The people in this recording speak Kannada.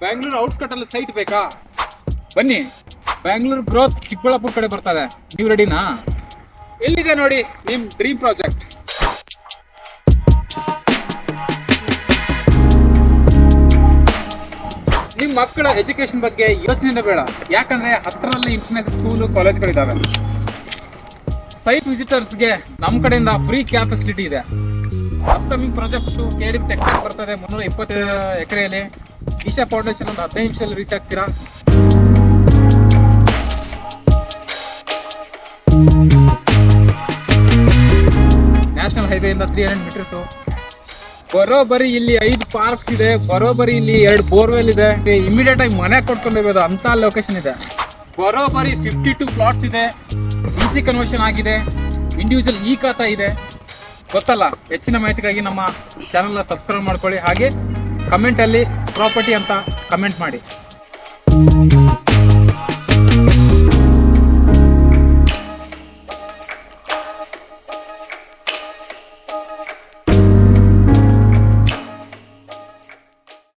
ಬ್ಯಾಂಗ್ಳೂರ್ ಔಟ್ಸ್ಕಟ್ ಅಲ್ಲಿ ಸೈಟ್ ಬೇಕಾ? ಬನ್ನಿ, ಬ್ಯಾಂಗ್ಳೂರ್ ಗ್ರೋತ್ ಚಿಕ್ಕಬಳ್ಳಾಪುರ ಕಡೆ ಬರ್ತದೆ. ನೀವು ರೆಡಿನಾ? ಎಲ್ಲಿದೆ ನೋಡಿ ನಿಮ್ ಡ್ರೀಮ್ ಪ್ರಾಜೆಕ್ಟ್. ನಿಮ್ ಮಕ್ಕಳ ಎಜುಕೇಶನ್ ಬಗ್ಗೆ ಯೋಚನೆ ಬೇಡ, ಯಾಕಂದ್ರೆ ಹತ್ತಿರದಲ್ಲಿ ಇಂಟರ್ನ್ಯಾಷನಲ್ ಸ್ಕೂಲು ಕಾಲೇಜ್ಗಳಿದಾವೆ. ಸೈಟ್ ವಿಸಿಟರ್ಸ್ಗೆ ನಮ್ಮ ಕಡೆಯಿಂದ ಫ್ರೀ ಕ್ಯಾಬ್ ಫೆಸಿಲಿಟಿ ಇದೆ. ಅಪ್ಕಮಿಂಗ್ ಪ್ರಾಜೆಕ್ಟ್ಸ್ KDB ಟೆಕ್ ಬರ್ತದೆ 320 ಎಕರೆಯಲ್ಲಿ. ಈಶಾ ಫೌಂಡೇಶನ್ ಒಂದು 15 ನಿಮಿಷದಲ್ಲಿ ರೀಚ್ ಆಗ್ತೀರಾ. ನ್ಯಾಷನಲ್ ಹೈವೇ ಇಂದ 300 ಮೀಟರ್ಸ್. ಬರೋಬರಿ ಇಲ್ಲಿ 5 ಪಾರ್ಕ್ಸ್ ಇದೆ, ಬರೋಬರಿ ಇಲ್ಲಿ 2 ಬೋರ್ವೆಲ್ ಇದೆ. ಇಮಿಡಿಯೇಟ್ ಆಗಿ ಮನೆ ಕೊಟ್ಕೊಂಡಿರ್ಬೋದು ಅಂತ ಲೊಕೇಶನ್ ಇದೆ. ಬರೋಬರಿ 52 ಪ್ಲಾಟ್ಸ್ ಇದೆ. DC ಕನ್ವರ್ಷನ್ ಆಗಿದೆ. ಇಂಡಿವಿಜುವಲ್ ಖಾತಾ ಇದೆ. ಗೊತ್ತಲ್ಲ? ಹೆಚ್ಚಿನ ಮಾಹಿತಿಗಾಗಿ ನಮ್ಮ ಚಾನಲ್ನ ಸಬ್ಸ್ಕ್ರೈಬ್ ಮಾಡ್ಕೊಳ್ಳಿ. ಹಾಗೆ ಕಮೆಂಟಲ್ಲಿ ಪ್ರಾಪರ್ಟಿ ಅಂತ ಕಮೆಂಟ್ ಮಾಡಿ.